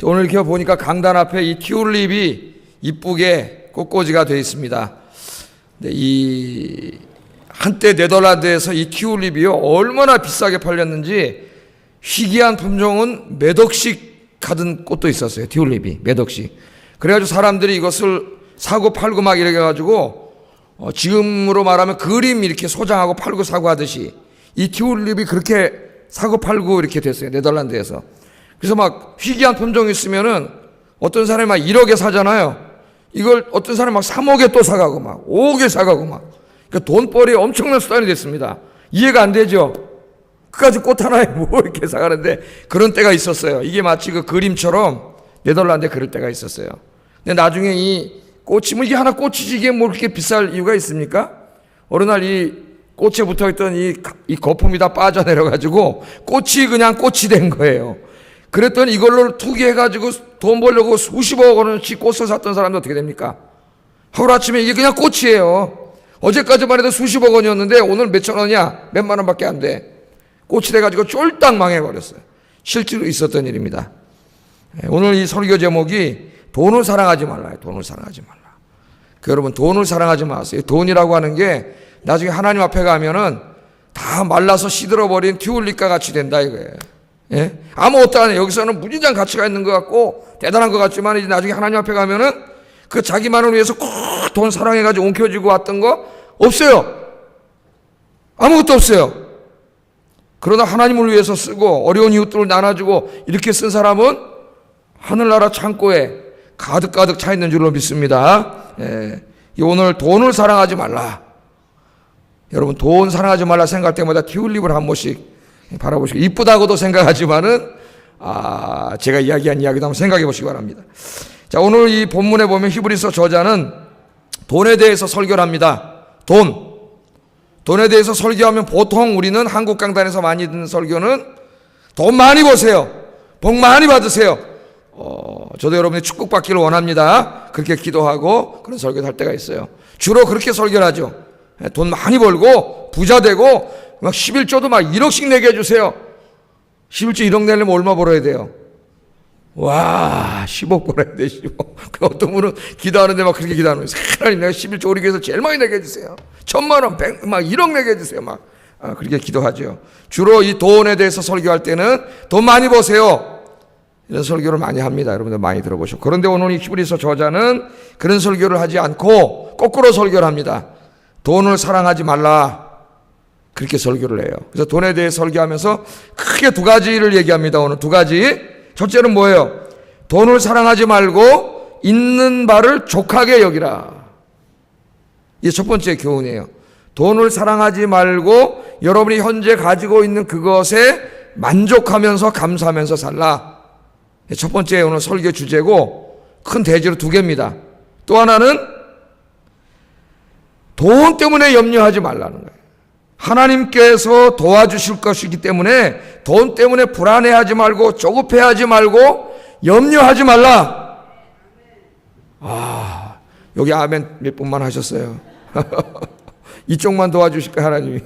오늘 이렇게 보니까 강단 앞에 이 튤립이 이쁘게 꽃꽂이가 되어 있습니다. 이 한때 네덜란드에서 이 튤립이요 얼마나 비싸게 팔렸는지 희귀한 품종은 몇 억씩 가던 꽃도 있었어요. 튤립이 몇 억씩. 그래가지고 사람들이 이것을 사고 팔고 막 이렇게 해가지고 지금으로 말하면 그림 이렇게 소장하고 팔고 사고 하듯이 이 튤립이 그렇게 사고 팔고 이렇게 됐어요. 네덜란드에서. 그래서 막 희귀한 품종이 있으면은 어떤 사람이 막 1억에 사잖아요. 이걸 어떤 사람이 막 3억에 또 사가고 막 5억에 사가고 막. 그러니까 돈벌이 엄청난 수단이 됐습니다. 이해가 안 되죠? 그까지 꽃 하나에 뭐 이렇게 사가는데 그런 때가 있었어요. 이게 마치 그 그림처럼 네덜란드에 그럴 때가 있었어요. 근데 나중에 이 꽃이 뭐 이게 하나 꽃이지 이게 뭐 그렇게 비쌀 이유가 있습니까? 어느 날 이 꽃에 붙어있던 이 거품이 다 빠져내려가지고 꽃이 그냥 꽃이 된 거예요. 그랬더니 이걸로 투기해가지고 돈 벌려고 수십억 원어치 꽃을 샀던 사람도 어떻게 됩니까? 하루아침에 이게 그냥 꽃이에요. 어제까지만 해도 수십억 원이었는데 오늘 몇천 원이야? 몇만 원밖에 안 돼. 꽃이 돼가지고 쫄딱 망해버렸어요. 실제로 있었던 일입니다. 오늘 이 설교 제목이 돈을 사랑하지 말라요. 돈을 사랑하지 말라. 여러분 돈을 사랑하지 마세요. 돈이라고 하는 게 나중에 하나님 앞에 가면은 다 말라서 시들어버린 튤립과 같이 된다 이거예요. 예? 아무것도 안 해. 여기서는 무진장 가치가 있는 것 같고 대단한 것 같지만 이제 나중에 하나님 앞에 가면은 그 자기만을 위해서 꼭 돈 사랑해가지고 옮겨지고 왔던 거 없어요. 아무것도 없어요. 그러나 하나님을 위해서 쓰고 어려운 이웃들을 나눠주고 이렇게 쓴 사람은 하늘나라 창고에 가득가득 차 있는 줄로 믿습니다. 예. 오늘 돈을 사랑하지 말라. 여러분 돈 사랑하지 말라 생각할 때마다 튤립을 한 번씩 바라보시고 이쁘다고도 생각하지만은 제가 이야기한 이야기도 한번 생각해 보시기 바랍니다. 자, 오늘 이 본문에 보면 히브리서 저자는 돈에 대해서 설교를 합니다. 돈에 대해서 설교하면 보통 우리는 한국 강단에서 많이 듣는 설교는 돈 많이 버세요. 복 많이 받으세요. 저도 여러분이 축복받기를 원합니다. 그렇게 기도하고 그런 설교를 할 때가 있어요. 주로 그렇게 설교를 하죠. 돈 많이 벌고 부자 되고 막 11조도 막 1억씩 내게 해주세요. 11조 1억 내려면 얼마 벌어야 돼요? 와 10억 벌어야 돼 10억. 어떤 분은 기도하는데 막 그렇게 기도하는 거예요. 하나님 내가 11조 우리 교회에서 제일 많이 내게 해주세요. 1000만 원, 100, 막 1억 내게 해주세요. 막 그렇게 기도하죠. 주로 이 돈에 대해서 설교할 때는 돈 많이 버세요. 이런 설교를 많이 합니다. 여러분들 많이 들어보시고. 그런데 오늘 이 히브리서 저자는 그런 설교를 하지 않고 거꾸로 설교를 합니다. 돈을 사랑하지 말라. 그렇게 설교를 해요. 그래서 돈에 대해 설교하면서 크게 두 가지를 얘기합니다. 오늘 두 가지. 첫째는 뭐예요? 돈을 사랑하지 말고 있는 바를 족하게 여기라. 이게 첫 번째 교훈이에요. 돈을 사랑하지 말고 여러분이 현재 가지고 있는 그것에 만족하면서 감사하면서 살라. 첫 번째 오늘 설교 주제고 큰 대지로 두 개입니다. 또 하나는 돈 때문에 염려하지 말라는 거예요. 하나님께서 도와주실 것이기 때문에 돈 때문에 불안해하지 말고 조급해하지 말고 염려하지 말라. 여기 아멘 몇 분만 하셨어요. 이쪽만 도와주실까 하나님이.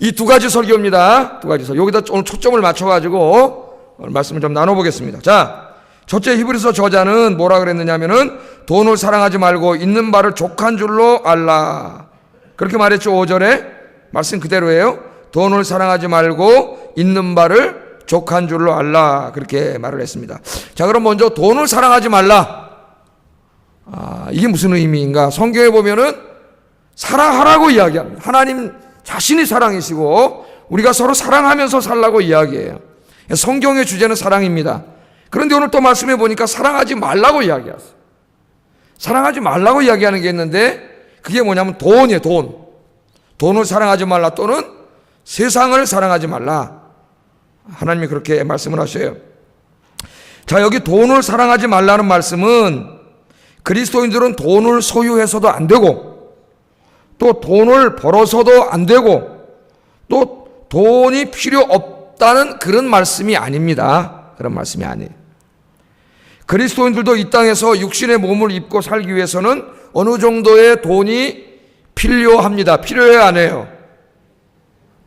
이 두 가지 설교입니다. 두 가지 설교. 여기다 오늘 초점을 맞춰가지고 말씀을 좀 나눠보겠습니다. 자, 첫째 히브리서 저자는 뭐라 그랬느냐면은 돈을 사랑하지 말고 있는 바를 족한 줄로 알라. 그렇게 말했죠. 5절에 말씀 그대로예요. 돈을 사랑하지 말고 있는 바를 족한 줄로 알라. 그렇게 말을 했습니다. 자, 그럼 먼저 돈을 사랑하지 말라. 이게 무슨 의미인가? 성경에 보면은 사랑하라고 이야기합니다. 하나님 자신이 사랑이시고 우리가 서로 사랑하면서 살라고 이야기해요. 성경의 주제는 사랑입니다. 그런데 오늘 또 말씀해 보니까 사랑하지 말라고 이야기했어요. 사랑하지 말라고 이야기하는 게 있는데 그게 뭐냐면 돈이에요. 돈을 사랑하지 말라 또는 세상을 사랑하지 말라. 하나님이 그렇게 말씀을 하셔요. 자, 여기 돈을 사랑하지 말라는 말씀은 그리스도인들은 돈을 소유해서도 안 되고 또 돈을 벌어서도 안 되고 또 돈이 필요 없다는 그런 말씀이 아닙니다. 그런 말씀이 아니에요. 그리스도인들도 이 땅에서 육신의 몸을 입고 살기 위해서는 어느 정도의 돈이 필요합니다. 필요해야 안 해요?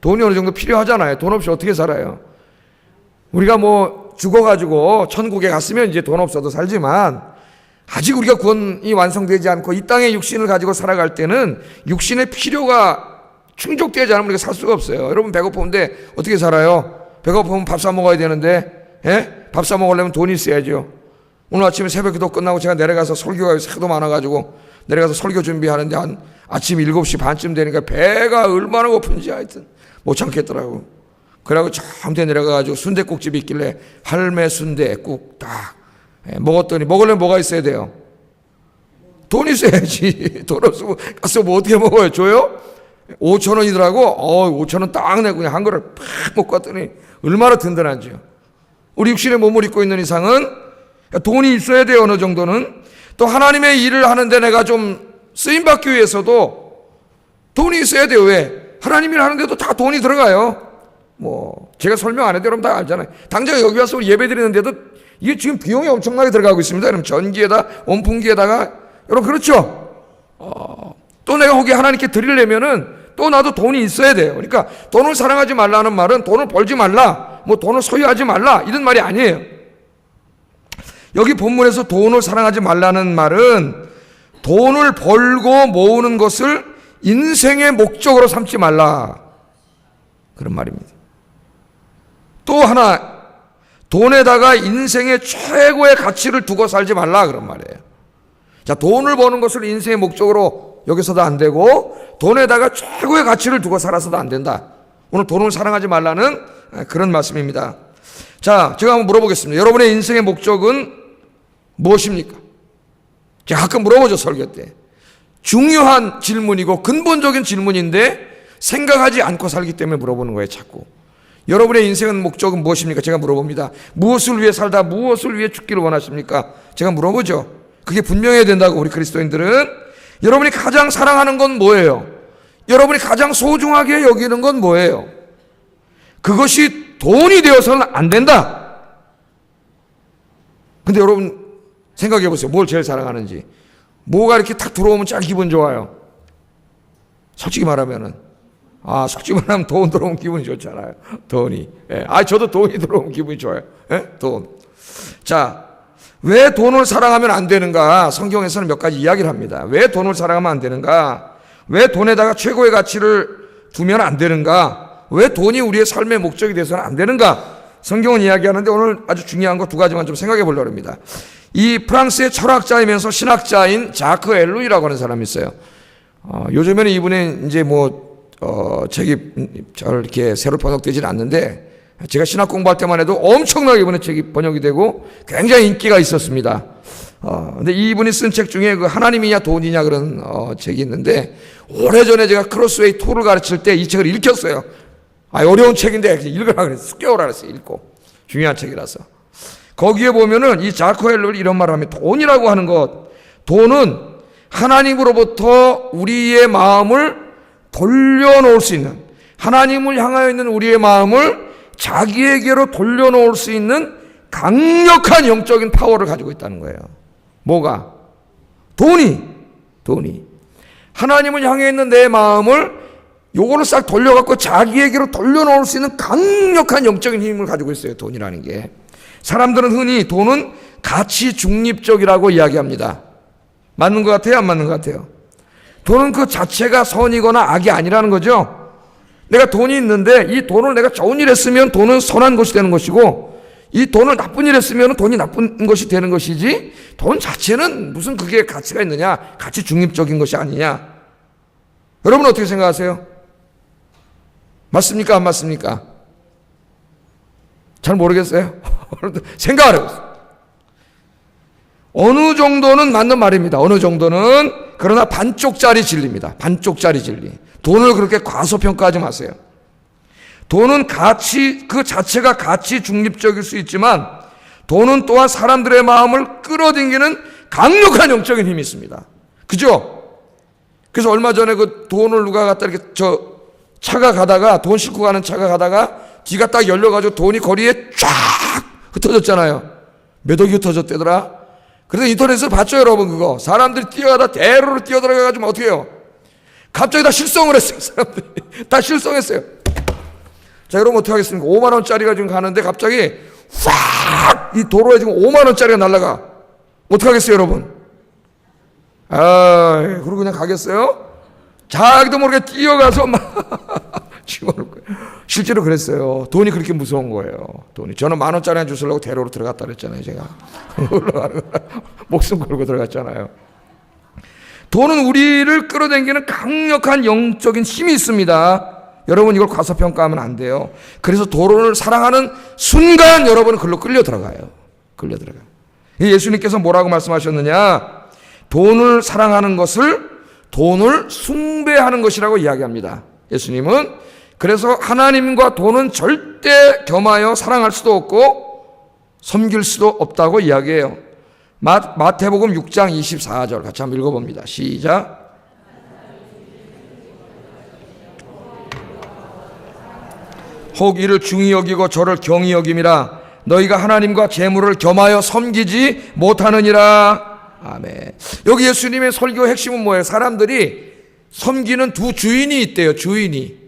돈이 어느 정도 필요하잖아요. 돈 없이 어떻게 살아요? 우리가 뭐 죽어가지고 천국에 갔으면 이제 돈 없어도 살지만, 아직 우리가 구원이 완성되지 않고 이 땅의 육신을 가지고 살아갈 때는 육신의 필요가 충족되지 않으면 우리가 살 수가 없어요. 여러분 배고픈데 어떻게 살아요? 배고프면 밥 사 먹어야 되는데, 밥 사 먹으려면 돈이 있어야죠. 오늘 아침에 새벽 기도 끝나고 제가 내려가서 설교가 하도 많아가지고 내려가서 설교 준비하는데 한 아침 7시 반쯤 되니까 배가 얼마나 고픈지 하여튼 못 참겠더라고. 그래가지고 저한테 내려가가지고 순댓국집이 있길래 할매 순댓국 딱 먹었더니, 먹으려면 뭐가 있어야 돼요? 돈 있어야지. 돈 없으면 가서 뭐 어떻게 먹어요? 줘요? 5,000원이더라고. 5,000원 딱 내고 그냥 한 그릇 팍 먹고 왔더니 얼마나 든든한지요. 우리 육신의 몸을 입고 있는 이상은 돈이 있어야 돼요. 어느 정도는. 또 하나님의 일을 하는데 내가 좀 쓰임받기 위해서도 돈이 있어야 돼요. 왜? 하나님 일 하는데도 다 돈이 들어가요. 뭐 제가 설명 안 해도 여러분 다 알잖아요. 당장 여기 와서 우리 예배 드리는데도 이게 지금 비용이 엄청나게 들어가고 있습니다. 여러분 전기에다 원풍기에다가, 여러분 그렇죠? 또 내가 거기 하나님께 드리려면은 또 나도 돈이 있어야 돼요. 그러니까 돈을 사랑하지 말라는 말은 돈을 벌지 말라, 뭐 돈을 소유하지 말라 이런 말이 아니에요. 여기 본문에서 돈을 사랑하지 말라는 말은 돈을 벌고 모으는 것을 인생의 목적으로 삼지 말라 그런 말입니다. 또 하나, 돈에다가 인생의 최고의 가치를 두고 살지 말라 그런 말이에요. 자, 돈을 버는 것을 인생의 목적으로 여기서도 안 되고 돈에다가 최고의 가치를 두고 살아서도 안 된다. 오늘 돈을 사랑하지 말라는 그런 말씀입니다. 자, 제가 한번 물어보겠습니다. 여러분의 인생의 목적은 무엇입니까? 제가 가끔 물어보죠, 설교 때. 중요한 질문이고 근본적인 질문인데 생각하지 않고 살기 때문에 물어보는 거예요, 자꾸. 여러분의 인생은 목적은 무엇입니까? 제가 물어봅니다. 무엇을 위해 살다 무엇을 위해 죽기를 원하십니까? 제가 물어보죠. 그게 분명해야 된다고. 우리 그리스도인들은 여러분이 가장 사랑하는 건 뭐예요? 여러분이 가장 소중하게 여기는 건 뭐예요? 그것이 돈이 되어서는 안 된다. 근데 여러분 생각해 보세요. 뭘 제일 사랑하는지. 뭐가 이렇게 탁 들어오면 쫙 기분 좋아요? 솔직히 말하면은, 솔직히 말하면 돈 들어오면 기분이 좋잖아요. 돈이. 저도 돈이 들어오면 기분이 좋아요. 돈. 자, 왜 돈을 사랑하면 안 되는가? 성경에서는 몇 가지 이야기를 합니다. 왜 돈을 사랑하면 안 되는가? 왜 돈에다가 최고의 가치를 두면 안 되는가? 왜 돈이 우리의 삶의 목적이 돼서는 안 되는가? 성경은 이야기하는데 오늘 아주 중요한 거 두 가지만 좀 생각해 보려고 합니다. 이 프랑스의 철학자이면서 신학자인 자크 엘루이라고 하는 사람이 있어요. 요즘에는 이분은 이제 책이 잘 이렇게 새로 번역되지는 않는데, 제가 신학 공부할 때만 해도 엄청나게 이번에 책이 번역이 되고 굉장히 인기가 있었습니다. 근데 이분이 쓴 책 중에 그 하나님이냐 돈이냐 그런 책이 있는데, 오래전에 제가 크로스웨이 토를 가르칠 때 이 책을 읽혔어요. 어려운 책인데 읽으라 그랬어요. 숙개오라 그랬어요. 읽고. 중요한 책이라서. 거기에 보면은 이 자크 엘루이 이런 말을 하면, 돈이라고 하는 것, 돈은 하나님으로부터 우리의 마음을 돌려놓을 수 있는, 하나님을 향하여 있는 우리의 마음을 자기에게로 돌려놓을 수 있는 강력한 영적인 파워를 가지고 있다는 거예요. 뭐가? 돈이. 하나님을 향해 있는 내 마음을 요거를 싹 돌려갖고 자기에게로 돌려놓을 수 있는 강력한 영적인 힘을 가지고 있어요. 돈이라는 게. 사람들은 흔히 돈은 가치 중립적이라고 이야기합니다. 맞는 것 같아요? 안 맞는 것 같아요? 돈은 그 자체가 선이거나 악이 아니라는 거죠. 내가 돈이 있는데 이 돈을 내가 좋은 일 했으면 돈은 선한 것이 되는 것이고, 이 돈을 나쁜 일 했으면 돈이 나쁜 것이 되는 것이지, 돈 자체는 무슨 그게 가치가 있느냐, 가치 중립적인 것이 아니냐. 여러분 어떻게 생각하세요? 맞습니까? 안 맞습니까? 잘 모르겠어요. 생각을 해보세요. 어느 정도는 맞는 말입니다. 어느 정도는. 그러나 반쪽짜리 진리입니다. 반쪽짜리 진리. 돈을 그렇게 과소평가하지 마세요. 돈은 가치, 그 자체가 가치 중립적일 수 있지만 돈은 또한 사람들의 마음을 끌어당기는 강력한 영적인 힘이 있습니다. 그죠? 그래서 얼마 전에 그 돈을 누가 갖다 이렇게 차가 가다가, 돈 싣고 가는 차가 가다가 뒤가 딱 열려가지고 돈이 거리에 쫙 흩어졌잖아요. 몇 억이 흩어졌대더라. 그래서 인터넷에서 봤죠, 여러분, 그거. 사람들이 뛰어가다 대로로 뛰어들어가가지고 어떻게 해요? 갑자기 다 실성을 했어요, 사람들이. 다 실성했어요. 자, 여러분 어떻게 하겠습니까? 5만 원짜리가 지금 가는데 갑자기 싹 이 도로에 지금 5만 원짜리가 날라가. 어떡하겠어요, 여러분? 그러고 그냥 가겠어요? 자기도 모르게 뛰어가서 막 집어넣을 거예요. 실제로 그랬어요. 돈이 그렇게 무서운 거예요. 돈이. 저는 1만 원짜리 한 주시려고 대로로 들어갔다 그랬잖아요, 제가. 목숨 걸고 들어갔잖아요. 돈은 우리를 끌어당기는 강력한 영적인 힘이 있습니다. 여러분, 이걸 과소평가하면 안 돼요. 그래서 돈을 사랑하는 순간 여러분은 글로 끌려 들어가요. 끌려 들어가요. 예수님께서 뭐라고 말씀하셨느냐? 돈을 사랑하는 것을 돈을 숭배하는 것이라고 이야기합니다. 예수님은 그래서 하나님과 돈은 절대 겸하여 사랑할 수도 없고 섬길 수도 없다고 이야기해요. 마태복음 6장 24절 같이 한번 읽어봅니다. 시작. 혹 이를 중히 여기고 저를 경히 여김이라. 너희가 하나님과 재물을 겸하여 섬기지 못하느니라. 아멘. 여기 예수님의 설교 핵심은 뭐예요? 사람들이 섬기는 두 주인이 있대요. 주인이.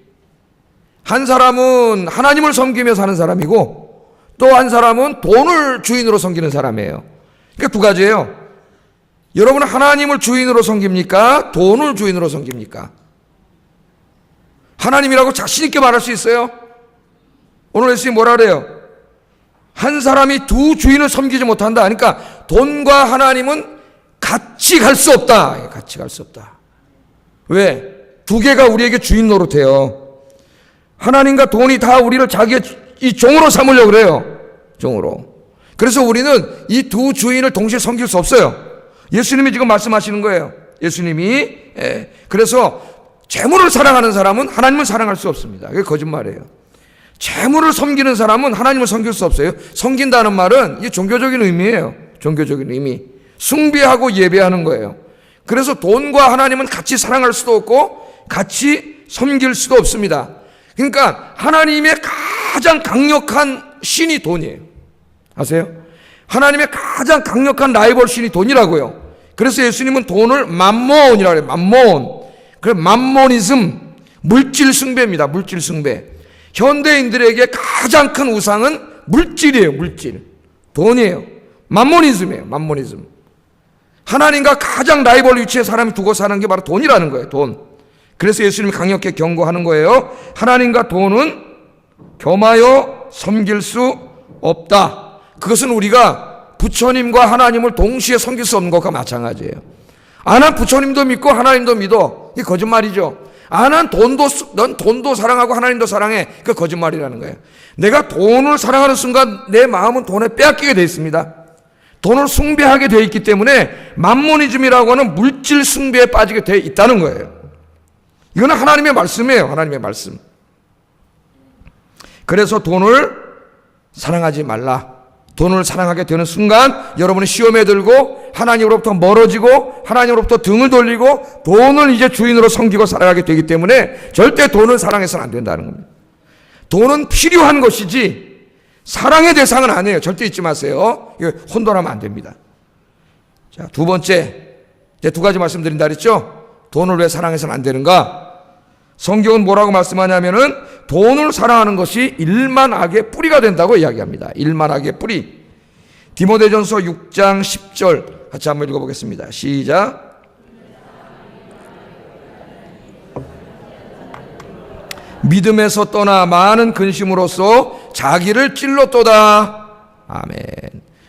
한 사람은 하나님을 섬기며 사는 사람이고 또 한 사람은 돈을 주인으로 섬기는 사람이에요. 그러니까 두 가지예요. 여러분은 하나님을 주인으로 섬깁니까? 돈을 주인으로 섬깁니까? 하나님이라고 자신 있게 말할 수 있어요? 오늘 예수님이 뭐라 그래요? 한 사람이 두 주인을 섬기지 못한다. 그러니까 돈과 하나님은 같이 갈 수 없다. 같이 갈 수 없다. 왜? 두 개가 우리에게 주인 노릇해요. 하나님과 돈이 다 우리를 자기의 이 종으로 삼으려고 그래요. 종으로. 그래서 우리는 이 두 주인을 동시에 섬길 수 없어요. 예수님이 지금 말씀하시는 거예요. 예수님이. 그래서 재물을 사랑하는 사람은 하나님을 사랑할 수 없습니다. 그게 거짓말이에요. 재물을 섬기는 사람은 하나님을 섬길 수 없어요. 섬긴다는 말은 이게 종교적인 의미예요. 종교적인 의미. 숭배하고 예배하는 거예요. 그래서 돈과 하나님은 같이 사랑할 수도 없고 같이 섬길 수도 없습니다. 그러니까 하나님의 가장 강력한 신이 돈이에요. 아세요? 하나님의 가장 강력한 라이벌 신이 돈이라고요. 그래서 예수님은 돈을 맘몬이라고 해요. 맘몬. 그래서 맘모니즘, 물질 숭배입니다. 물질 숭배. 현대인들에게 가장 큰 우상은 물질이에요. 물질. 돈이에요. 맘모니즘이에요. 맘모니즘. 하나님과 가장 라이벌 위치에 사람이 두고 사는 게 바로 돈이라는 거예요. 돈. 그래서 예수님이 강력하게 경고하는 거예요. 하나님과 돈은 겸하여 섬길 수 없다. 그것은 우리가 부처님과 하나님을 동시에 섬길 수 없는 것과 마찬가지예요. 안 부처님도 믿고 하나님도 믿어. 이게 거짓말이죠. 안 넌 돈도 사랑하고 하나님도 사랑해. 그게 거짓말이라는 거예요. 내가 돈을 사랑하는 순간 내 마음은 돈에 빼앗기게 되어 있습니다. 돈을 숭배하게 되어 있기 때문에 맘모니즘이라고 하는 물질 숭배에 빠지게 되어 있다는 거예요. 이거는 하나님의 말씀이에요. 하나님의 말씀. 그래서 돈을 사랑하지 말라. 돈을 사랑하게 되는 순간 여러분은 시험에 들고 하나님으로부터 멀어지고 하나님으로부터 등을 돌리고 돈을 이제 주인으로 섬기고 살아가게 되기 때문에 절대 돈을 사랑해서는 안 된다는 겁니다. 돈은 필요한 것이지 사랑의 대상은 아니에요. 절대 잊지 마세요. 이거 혼돈하면 안 됩니다. 자, 두 번째, 이제 두 가지 말씀드린다 그랬죠? 돈을 왜 사랑해서는 안 되는가? 성경은 뭐라고 말씀하냐면은 돈을 사랑하는 것이 일만 악의 뿌리가 된다고 이야기합니다. 일만 악의 뿌리. 디모데전서 6장 10절 같이 한번 읽어보겠습니다. 시작. 믿음에서 떠나 많은 근심으로써 자기를 찔렀도다. 아멘.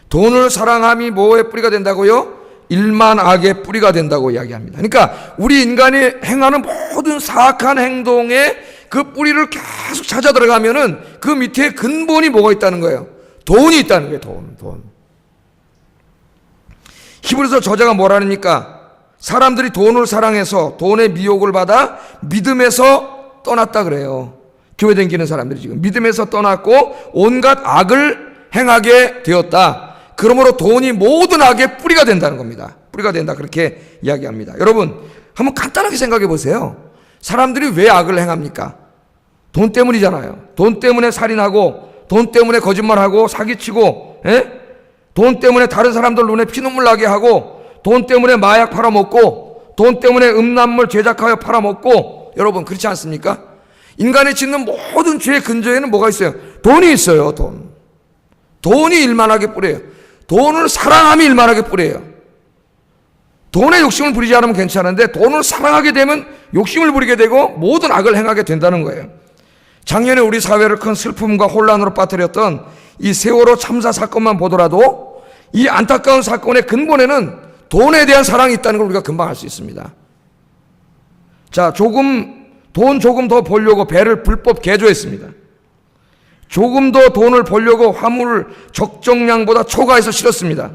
돈을 사랑함이 뭐의 뿌리가 된다고요? 일만 악의 뿌리가 된다고 이야기합니다. 그러니까 우리 인간이 행하는 모든 사악한 행동의 그 뿌리를 계속 찾아 들어가면은 그 밑에 근본이 뭐가 있다는 거예요? 돈이 있다는 거예요. 돈. 히브리서 저자가 뭐라니까? 사람들이 돈을 사랑해서 돈의 미혹을 받아 믿음에서 떠났다 그래요. 교회 다니는 사람들이 지금 믿음에서 떠났고 온갖 악을 행하게 되었다. 그러므로 돈이 모든 악의 뿌리가 된다는 겁니다. 뿌리가 된다 그렇게 이야기합니다. 여러분 한번 간단하게 생각해 보세요. 사람들이 왜 악을 행합니까? 돈 때문이잖아요. 돈 때문에 살인하고 돈 때문에 거짓말하고 사기치고 돈 때문에 다른 사람들 눈에 피눈물 나게 하고 돈 때문에 마약 팔아먹고 돈 때문에 음란물 제작하여 팔아먹고 여러분 그렇지 않습니까? 인간이 짓는 모든 죄의 근저에는 뭐가 있어요? 돈이 있어요. 돈. 돈이 일만하게 뿌려요. 돈을 사랑함이 일만하게 뿌려요. 돈에 욕심을 부리지 않으면 괜찮은데 돈을 사랑하게 되면 욕심을 부리게 되고 모든 악을 행하게 된다는 거예요. 작년에 우리 사회를 큰 슬픔과 혼란으로 빠뜨렸던 이 세월호 참사 사건만 보더라도 이 안타까운 사건의 근본에는 돈에 대한 사랑이 있다는 걸 우리가 금방 알 수 있습니다. 자, 돈 조금 더 벌려고 배를 불법 개조했습니다. 조금 더 돈을 벌려고 화물을 적정량보다 초과해서 실었습니다.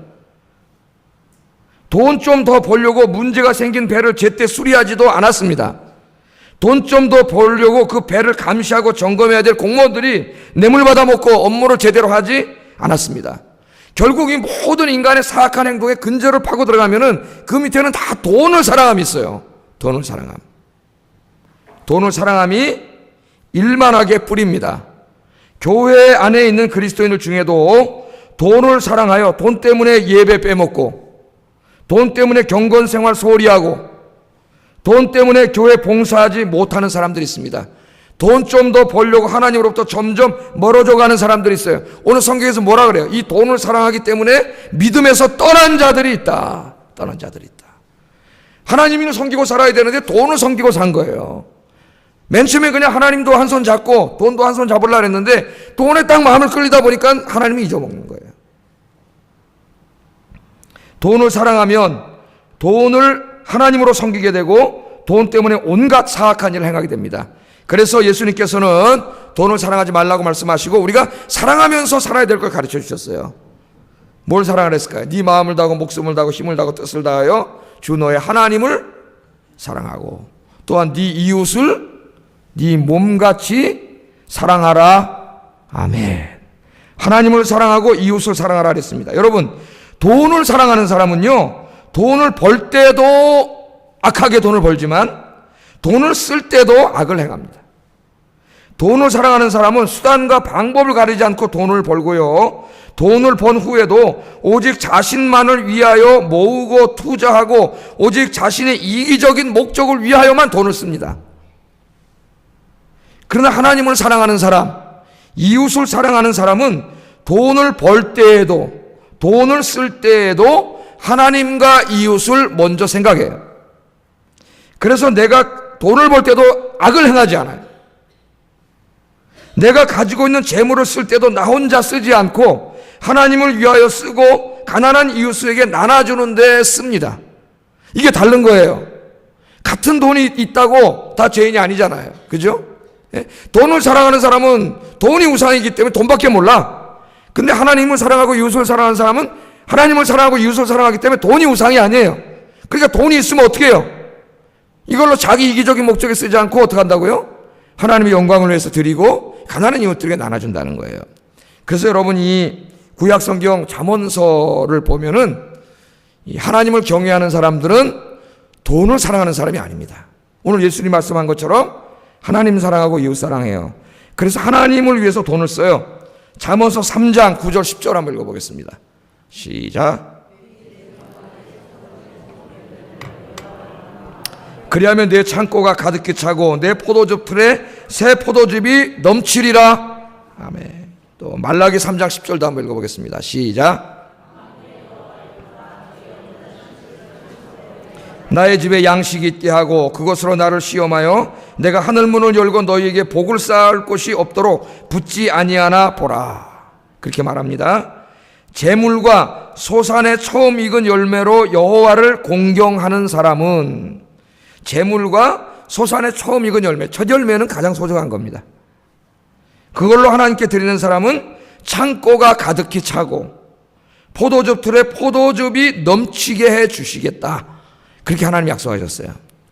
돈 좀 더 벌려고 문제가 생긴 배를 제때 수리하지도 않았습니다. 돈 좀 더 벌려고 그 배를 감시하고 점검해야 될 공무원들이 뇌물 받아먹고 업무를 제대로 하지 않았습니다. 결국 이 모든 인간의 사악한 행동에 근저를 파고 들어가면은 그 밑에는 다 돈을 사랑함이 있어요. 돈을 사랑함. 돈을 사랑함이 일만하게 뿌립니다. 교회 안에 있는 그리스도인들 중에도 돈을 사랑하여 돈 때문에 예배 빼먹고 돈 때문에 경건생활 소홀히 하고 돈 때문에 교회 봉사하지 못하는 사람들이 있습니다. 돈 좀 더 벌려고 하나님으로부터 점점 멀어져 가는 사람들이 있어요. 오늘 성경에서 뭐라 그래요? 이 돈을 사랑하기 때문에 믿음에서 떠난 자들이 있다. 떠난 자들이 있다. 하나님을 섬기고 살아야 되는데 돈을 섬기고 산 거예요. 맨 처음에 그냥 하나님도 한 손 잡고 돈도 한 손 잡으려고 했는데 돈에 딱 마음을 끌리다 보니까 하나님이 잊어먹는 거예요. 돈을 사랑하면 돈을 하나님으로 섬기게 되고 돈 때문에 온갖 사악한 일을 행하게 됩니다. 그래서 예수님께서는 돈을 사랑하지 말라고 말씀하시고 우리가 사랑하면서 살아야 될 걸 가르쳐 주셨어요. 뭘 사랑을 했을까요? 네 마음을 다하고 목숨을 다하고 힘을 다하고 뜻을 다하여 주 너의 하나님을 사랑하고 또한 네 이웃을 네 몸같이 사랑하라. 아멘. 하나님을 사랑하고 이웃을 사랑하라 그랬습니다. 여러분, 돈을 사랑하는 사람은요, 돈을 벌 때도 악하게 돈을 벌지만 돈을 쓸 때도 악을 행합니다. 돈을 사랑하는 사람은 수단과 방법을 가리지 않고 돈을 벌고요, 돈을 번 후에도 오직 자신만을 위하여 모으고 투자하고 오직 자신의 이기적인 목적을 위하여만 돈을 씁니다. 그러나 하나님을 사랑하는 사람, 이웃을 사랑하는 사람은 돈을 벌 때에도 돈을 쓸 때에도 하나님과 이웃을 먼저 생각해요. 그래서 내가 돈을 벌 때도 악을 행하지 않아요. 내가 가지고 있는 재물을 쓸 때도 나 혼자 쓰지 않고 하나님을 위하여 쓰고 가난한 이웃에게 나눠주는 데 씁니다. 이게 다른 거예요. 같은 돈이 있다고 다 죄인이 아니잖아요. 그죠? 돈을 사랑하는 사람은 돈이 우상이기 때문에 돈밖에 몰라. 근데 하나님을 사랑하고 이웃을 사랑하는 사람은 하나님을 사랑하고 이웃을 사랑하기 때문에 돈이 우상이 아니에요. 그러니까 돈이 있으면 어떻게 해요? 이걸로 자기 이기적인 목적에 쓰지 않고 어떻게 한다고요? 하나님의 영광을 위해서 드리고 가난한 이웃들에게 나눠준다는 거예요. 그래서 여러분, 이 구약성경 잠언서를 보면은 이 하나님을 경외하는 사람들은 돈을 사랑하는 사람이 아닙니다. 오늘 예수님 말씀한 것처럼 하나님 사랑하고 이웃 사랑해요. 그래서 하나님을 위해서 돈을 써요. 잠언서 3장 9절 10절 한번 읽어보겠습니다. 시작. 그리하면 내 창고가 가득히 차고 내 포도즙 틀에 새 포도즙이 넘치리라. 아멘. 또 말라기 3장 10절도 한번 읽어보겠습니다. 시작. 나의 집에 양식이 있게 하고 그것으로 나를 시험하여 내가 하늘문을 열고 너희에게 복을 쌓을 곳이 없도록 붙지 아니하나 보라. 그렇게 말합니다. 재물과 소산에 처음 익은 열매로 여호와를 공경하는 사람은 재물과 소산에 처음 익은 열매, 첫 열매는 가장 소중한 겁니다. 그걸로 하나님께 드리는 사람은 창고가 가득히 차고 포도즙 틀에 포도즙이 넘치게 해 주시겠다. 그렇게 하나님이 약속하셨어요.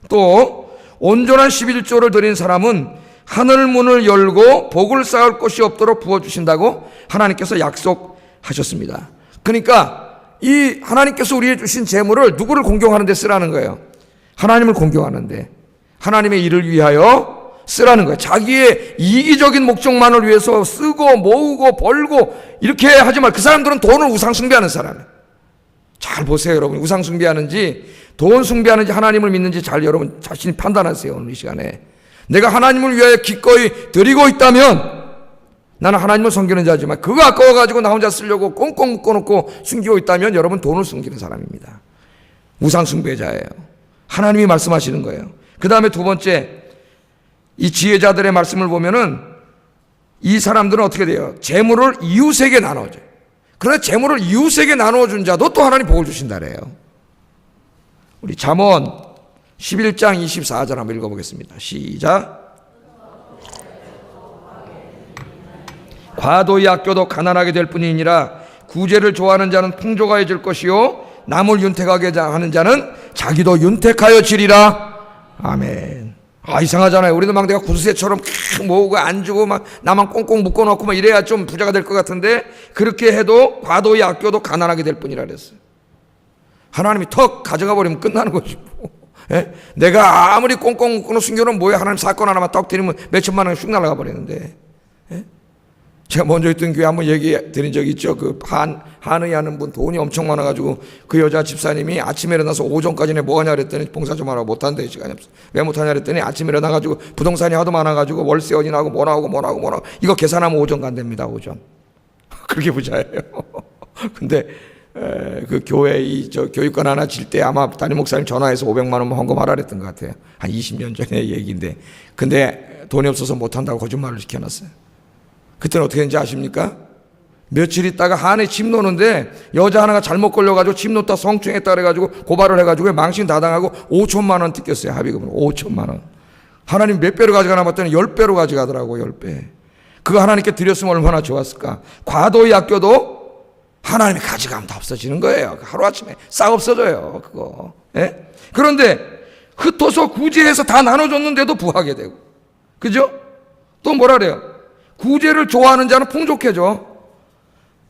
또 온전한 11조를 드린 사람은 하늘 문을 열고 복을 쌓을 곳이 없도록 부어주신다고 하나님께서 약속하셨습니다. 그러니까 이 하나님께서 우리에게 주신 재물을 누구를 공경하는 데 쓰라는 거예요? 하나님을 공경하는데, 하나님의 일을 위하여 쓰라는 거예요. 자기의 이기적인 목적만을 위해서 쓰고 모으고 벌고 이렇게 하지 말고, 그 사람들은 돈을 우상 숭배하는 사람이에요. 잘 보세요, 여러분. 우상 숭배하는지 돈 숭배하는지 하나님을 믿는지 잘 여러분 자신이 판단하세요. 오늘 이 시간에 내가 하나님을 위하여 기꺼이 드리고 있다면 나는 하나님을 섬기는 자지만 그거 아까워가지고 나 혼자 쓰려고 꽁꽁 묶어놓고 숨기고 있다면 여러분 돈을 숨기는 사람입니다. 우상 숭배자예요. 하나님이 말씀하시는 거예요. 그 다음에 두 번째, 이 지혜자들의 말씀을 보면은 이 사람들은 어떻게 돼요? 재물을 이웃에게 나눠줘요. 그러나 재물을 이웃에게 나눠준 자도 또 하나님 복을 주신다래요. 우리 잠언 11장 24절 한번 읽어보겠습니다. 시작. 과도히 아껴도 가난하게 될 뿐이니라. 구제를 좋아하는 자는 풍족하여질 것이요 남을 윤택하게 하는 자는 자기도 윤택하여 지리라. 아멘. 이상하잖아요. 우리도 막 내가 구두쇠처럼 모으고 안 주고 막 나만 꽁꽁 묶어놓고 막 이래야 좀 부자가 될 것 같은데, 그렇게 해도 과도히 아껴도 가난하게 될 뿐이라 그랬어요. 하나님이 턱 가져가 버리면 끝나는 거지. 예? 내가 아무리 꽁꽁 묶어놓고 숨겨놓으면 뭐야. 하나님 사건 하나만 떡 드리면 몇천만 원이 쑥 날아가 버리는데. 예? 제가 먼저 있던 교회 한번 얘기 드린 적이 있죠. 그 한의 하는 분 돈이 엄청 많아가지고 그 여자 집사님이 아침에 일어나서 오전까지는 뭐 하냐 그랬더니 봉사 좀 하라고. 못한대, 시간이 없어. 왜 못하냐 그랬더니 아침에 일어나가지고 부동산이 하도 많아가지고 월세 어진하고 뭐 나오고 이거 계산하면 오전 간답니다. 오전. 그렇게 부자예요. 근데 그 교회 저 교육관 하나 질 때 아마 담임 목사님 전화해서 500만 원만 헌금하라 그랬던 것 같아요. 한 20년 전의 얘기인데, 근데 돈이 없어서 못한다고 거짓말을 시켜놨어요. 그때는 어떻게 했는지 아십니까? 며칠 있다가 한에 침 놓는데 여자 하나가 잘못 걸려가지고 침 놓다 성추행했다 그래가지고 고발을 해가지고 망신 다 당하고 5천만 원 뜯겼어요. 합의금으로 5천만 원. 하나님 몇 배로 가져가나 봤더니 10배로 가져가더라고. 10배. 그거 하나님께 드렸으면 얼마나 좋았을까. 과도히 아껴도 하나님이 가져가면 다 없어지는 거예요. 하루아침에 싹 없어져요. 그거. 예? 그런데 흩어서 구제해서 다 나눠줬는데도 부하게 되고, 그죠? 또 뭐라 그래요? 구제를 좋아하는 자는 풍족해져.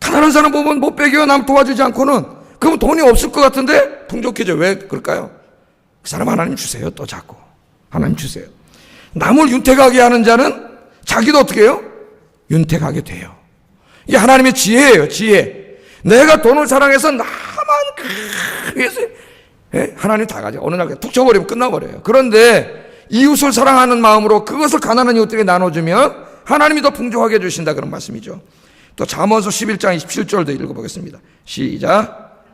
가난한 사람 보면 못 베겨 남 도와주지 않고는, 그러면 돈이 없을 것 같은데 풍족해져. 왜 그럴까요? 그 사람 하나님 주세요. 또 자꾸 하나님 주세요. 남을 윤택하게 하는 자는 자기도 어떻게 해요? 윤택하게 돼요. 이게 하나님의 지혜예요. 지혜. 내가 돈을 사랑해서 나만 그래서 하나님 다 가져. 어느 날 툭 쳐버리면 끝나버려요. 그런데 이웃을 사랑하는 마음으로 그것을 가난한 이웃들에게 나눠주면 하나님이 더 풍족하게 해주신다, 그런 말씀이죠. 또 잠언서 11장 27절도 읽어보겠습니다. 시작.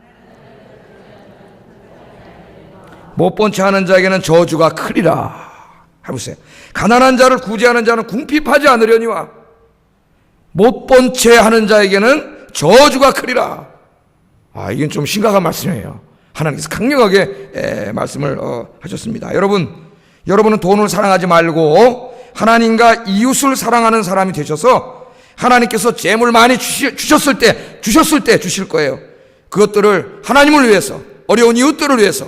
못 본 채 하는 자에게는 저주가 크리라. 해보세요. 가난한 자를 구제하는 자는 궁핍하지 않으려니와 못 본 채 하는 자에게는 저주가 크리라. 이건 좀 심각한 말씀이에요. 하나님께서 강력하게 말씀을 하셨습니다. 여러분은 돈을 사랑하지 말고 하나님과 이웃을 사랑하는 사람이 되셔서 하나님께서 재물 많이 주셨을 때 주실 거예요. 그것들을 하나님을 위해서, 어려운 이웃들을 위해서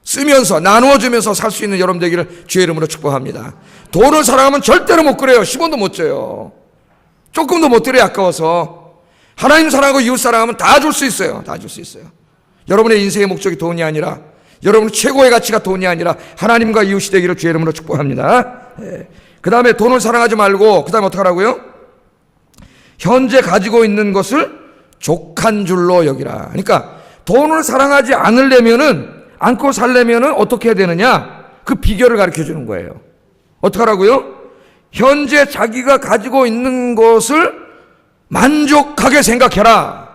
쓰면서 나누어주면서 살 수 있는 여러분 되기를 주의 이름으로 축복합니다. 돈을 사랑하면 절대로 못 그래요. 10원도 못 줘요. 조금도 못 드려요. 아까워서. 하나님 사랑하고 이웃 사랑하면 다 줄 수 있어요. 다 줄 수 있어요. 여러분의 인생의 목적이 돈이 아니라, 여러분의 최고의 가치가 돈이 아니라 하나님과 이웃이 되기를 주의 이름으로 축복합니다. 그 다음에 돈을 사랑하지 말고, 그 다음에 어떻게 하라고요? 현재 가지고 있는 것을 족한 줄로 여기라. 그러니까 돈을 사랑하지 않고 살려면은 어떻게 해야 되느냐? 그 비결을 가르쳐 주는 거예요. 어떻게 하라고요? 현재 자기가 가지고 있는 것을 만족하게 생각해라.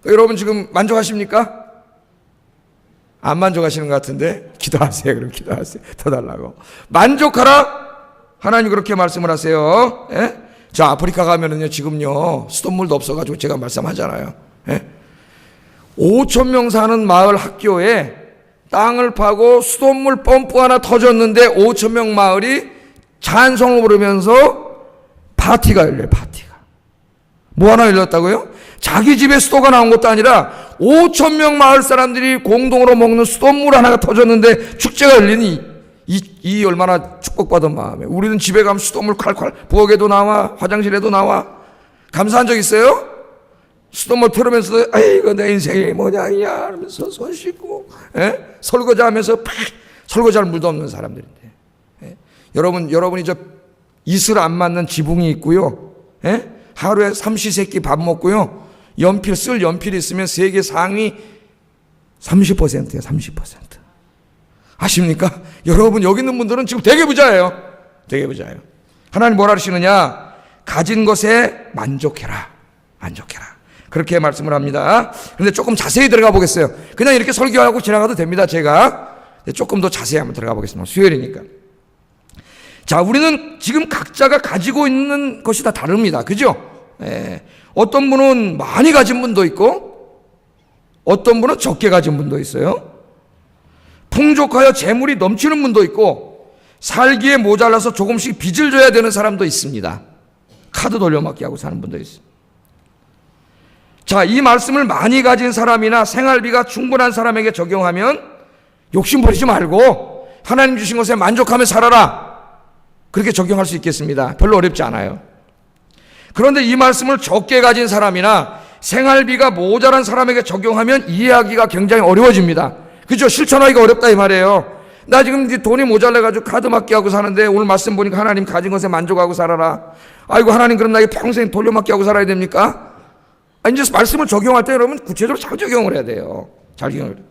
여러분 지금 만족하십니까? 안 만족하시는 것 같은데 기도하세요. 그럼 기도하세요. 더 달라고. 만족하라. 하나님 그렇게 말씀을 하세요. 예? 자, 아프리카 가면은요, 지금요 수돗물도 없어가지고 제가 말씀하잖아요. 예? 5,000명 사는 마을 학교에 땅을 파고 수돗물 펌프 하나 터졌는데 5,000명 마을이 찬송을 부르면서 파티가 열려요. 파티가. 뭐 하나 열렸다고요? 자기 집에 수도가 나온 것도 아니라 5,000명 마을 사람들이 공동으로 먹는 수돗물 하나가 터졌는데 축제가 열리니 이 얼마나 축복받은 마음에. 우리는 집에 가면 수돗물 콸콸, 부엌에도 나와, 화장실에도 나와. 감사한 적 있어요? 수돗물 틀으면서 아이고 내 인생이 뭐냐 하면서 손 씻고, 설거지하면서 설거지할 물도 없는 사람들인데, 여러분이 저 이슬 안 맞는 지붕이 있고요, 하루에 삼시세끼 밥 먹고요, 쓸 연필이 있으면 세계 상위 30%예요. 30%. 아십니까? 여러분 여기 있는 분들은 지금 되게 부자예요. 되게 부자예요. 하나님 뭐라 하시느냐? 가진 것에 만족해라. 만족해라. 그렇게 말씀을 합니다. 그런데 조금 자세히 들어가 보겠어요. 그냥 이렇게 설교하고 지나가도 됩니다. 제가 조금 더 자세히 한번 들어가 보겠습니다. 수요일이니까. 자, 우리는 지금 각자가 가지고 있는 것이 다 다릅니다. 그죠? 어떤 분은 많이 가진 분도 있고 어떤 분은 적게 가진 분도 있어요. 풍족하여 재물이 넘치는 분도 있고 살기에 모자라서 조금씩 빚을 져야 되는 사람도 있습니다. 카드 돌려막기 하고 사는 분도 있어요. 자, 이 말씀을 많이 가진 사람이나 생활비가 충분한 사람에게 적용하면 욕심 부리지 말고 하나님 주신 것에 만족하며 살아라. 그렇게 적용할 수 있겠습니다. 별로 어렵지 않아요. 그런데 이 말씀을 적게 가진 사람이나 생활비가 모자란 사람에게 적용하면 이해하기가 굉장히 어려워집니다. 그죠? 실천하기가 어렵다 이 말이에요. 나 지금 돈이 모자라가지고 카드 막기 하고 사는데 오늘 말씀 보니까 하나님 가진 것에 만족하고 살아라. 아이고 하나님 그럼 나에게 평생 돌려막기 하고 살아야 됩니까? 이제 말씀을 적용할 때 여러분 구체적으로 잘 적용을 해야 돼요. 잘 적용을 해요.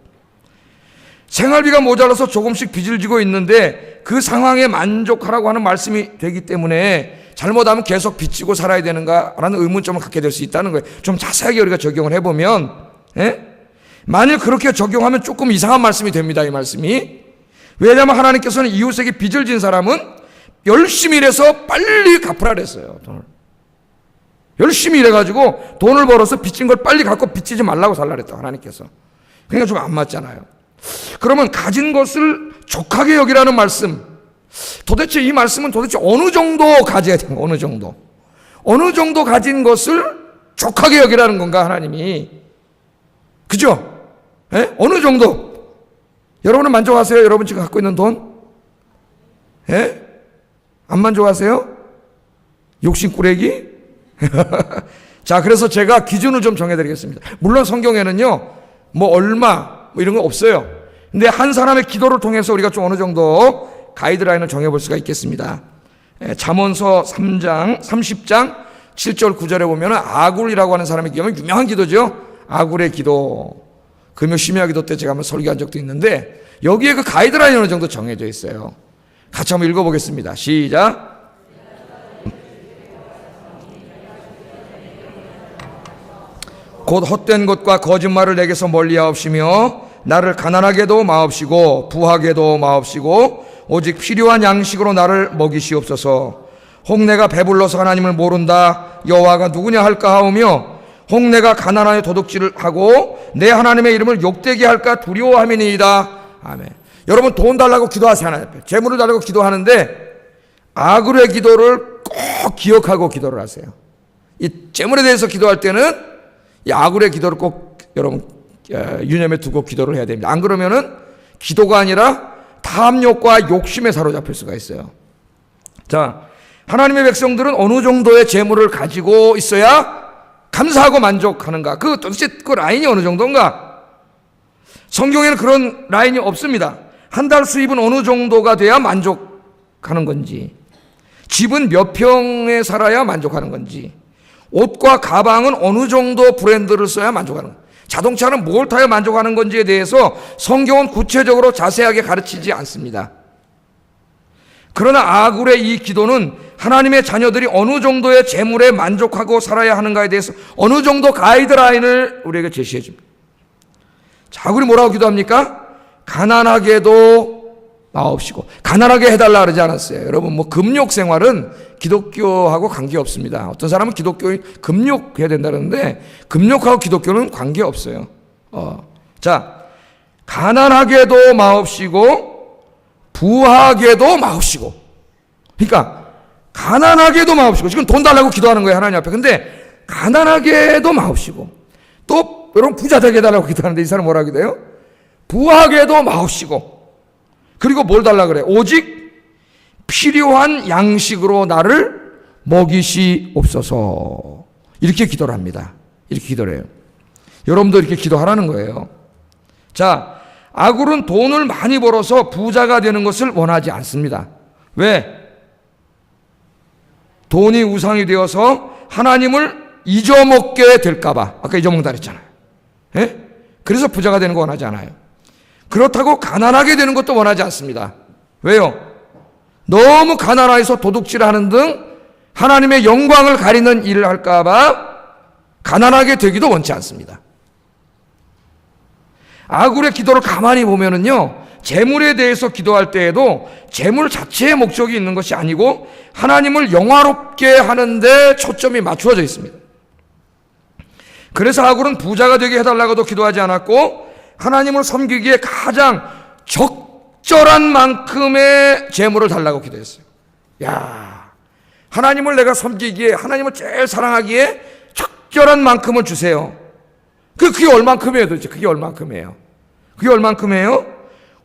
생활비가 모자라서 조금씩 빚을 지고 있는데 그 상황에 만족하라고 하는 말씀이 되기 때문에 잘못하면 계속 빚지고 살아야 되는가라는 의문점을 갖게 될 수 있다는 거예요. 좀 자세하게 우리가 적용을 해보면 만일 그렇게 적용하면 조금 이상한 말씀이 됩니다. 이 말씀이. 왜냐하면 하나님께서는 이웃에게 빚을 진 사람은 열심히 일해서 빨리 갚으라 그랬어요. 돈을. 열심히 일해가지고 돈을 벌어서 빚진 걸 빨리 갚고 빚지지 말라고 살라 그랬다 하나님께서. 그러니까 좀 안 맞잖아요. 그러면 가진 것을 족하게 여기라는 말씀, 도대체 이 말씀은 도대체 어느 정도 가져야 되는 거예요? 어느 정도 가진 것을 족하게 여기라는 건가 하나님이. 그죠? 어느 정도? 여러분은 만족하세요? 여러분 지금 갖고 있는 돈? 안 만족하세요? 욕심꾸레기? 자, 그래서 제가 기준을 좀 정해드리겠습니다. 물론 성경에는요, 뭐 얼마, 뭐 이런 거 없어요. 근데 한 사람의 기도를 통해서 우리가 좀 어느 정도 가이드라인을 정해볼 수가 있겠습니다. 잠언서 30장 7절 9절에 보면 아굴이라고 하는 사람의 기도는 유명한 기도죠. 아굴의 기도. 금요 심야 기도 때 제가 한번 설교한 적도 있는데 여기에 그 가이드라인이 어느 정도 정해져 있어요. 같이 한번 읽어보겠습니다. 시작. 곧 헛된 것과 거짓말을 내게서 멀리하옵시며 나를 가난하게도 마옵시고 부하게도 마옵시고 오직 필요한 양식으로 나를 먹이시옵소서. 혹 내가 배불러서 하나님을 모른다 여호와가 누구냐 할까 하오며 혹 내가 가난하여 도둑질을 하고 내 하나님의 이름을 욕되게 할까 두려워함이니이다. 아멘. 여러분 돈 달라고 기도하세요. 하나님 앞에 재물을 달라고 기도하는데 아굴의 기도를 꼭 기억하고 기도를 하세요. 이 재물에 대해서 기도할 때는 이 아굴의 기도를 꼭 여러분 유념해 두고 기도를 해야 됩니다. 안 그러면은 기도가 아니라 탐욕과 욕심에 사로잡힐 수가 있어요. 자, 하나님의 백성들은 어느 정도의 재물을 가지고 있어야 감사하고 만족하는가? 그 도대체 그 라인이 어느 정도인가? 성경에는 그런 라인이 없습니다. 한 달 수입은 어느 정도가 돼야 만족하는 건지, 집은 몇 평에 살아야 만족하는 건지, 옷과 가방은 어느 정도 브랜드를 써야 만족하는 건지, 자동차는 뭘 타야 만족하는 건지에 대해서 성경은 구체적으로 자세하게 가르치지 않습니다. 그러나 아굴의 이 기도는 하나님의 자녀들이 어느 정도의 재물에 만족하고 살아야 하는가에 대해서 어느 정도 가이드라인을 우리에게 제시해 줍니다. 자, 아굴이 뭐라고 기도합니까? 가난하게도 마옵시고. 가난하게 해달라 그러지 않았어요. 여러분 뭐 금욕 생활은 기독교하고 관계없습니다. 어떤 사람은 기독교인 금욕해야 된다는데 금욕하고 기독교는 관계없어요. 자, 가난하게도 마옵시고 부하게도 마옵시고. 그러니까 가난하게도 마옵시고. 지금 돈 달라고 기도하는 거예요 하나님 앞에. 근데 가난하게도 마옵시고 또 여러분 부자 되게 해달라고 기도하는데 이 사람 뭐라고 기도해요? 부하게도 마옵시고. 그리고 뭘 달라 그래? 오직 필요한 양식으로 나를 먹이시옵소서. 이렇게 기도를 합니다. 이렇게 기도를 해요. 여러분도 이렇게 기도하라는 거예요. 자, 아굴은 돈을 많이 벌어서 부자가 되는 것을 원하지 않습니다. 왜? 돈이 우상이 되어서 하나님을 잊어먹게 될까봐. 아까 잊어먹는다 그랬잖아요. 예? 그래서 부자가 되는 거 원하지 않아요. 그렇다고 가난하게 되는 것도 원하지 않습니다. 왜요? 너무 가난해서 도둑질하는 등 하나님의 영광을 가리는 일을 할까봐 가난하게 되기도 원치 않습니다. 아굴의 기도를 가만히 보면은요, 재물에 대해서 기도할 때에도 재물 자체의 목적이 있는 것이 아니고 하나님을 영화롭게 하는데 초점이 맞추어져 있습니다. 그래서 아굴은 부자가 되게 해달라고도 기도하지 않았고 하나님을 섬기기에 가장 적절한 만큼의 재물을 달라고 기도했어요. 야, 하나님을 내가 섬기기에, 하나님을 제일 사랑하기에 적절한 만큼을 주세요. 그게 얼만큼이에요 도대체? 그게 얼만큼이에요? 그게 얼만큼이에요?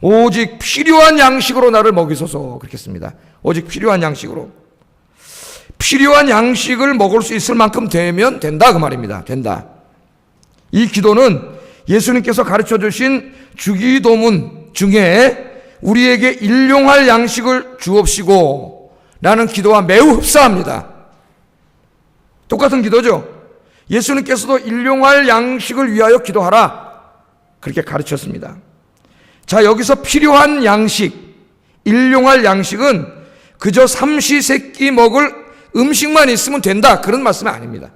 오직 필요한 양식으로 나를 먹이소서. 그렇게 씁니다. 오직 필요한 양식으로. 필요한 양식을 먹을 수 있을 만큼 되면 된다, 그 말입니다. 된다. 이 기도는 예수님께서 가르쳐 주신 주기도문 중에 우리에게 일용할 양식을 주옵시고 라는 기도와 매우 흡사합니다. 똑같은 기도죠. 예수님께서도 일용할 양식을 위하여 기도하라, 그렇게 가르쳤습니다. 자, 여기서 필요한 양식, 일용할 양식은 그저 삼시세끼 먹을 음식만 있으면 된다, 그런 말씀은 아닙니다.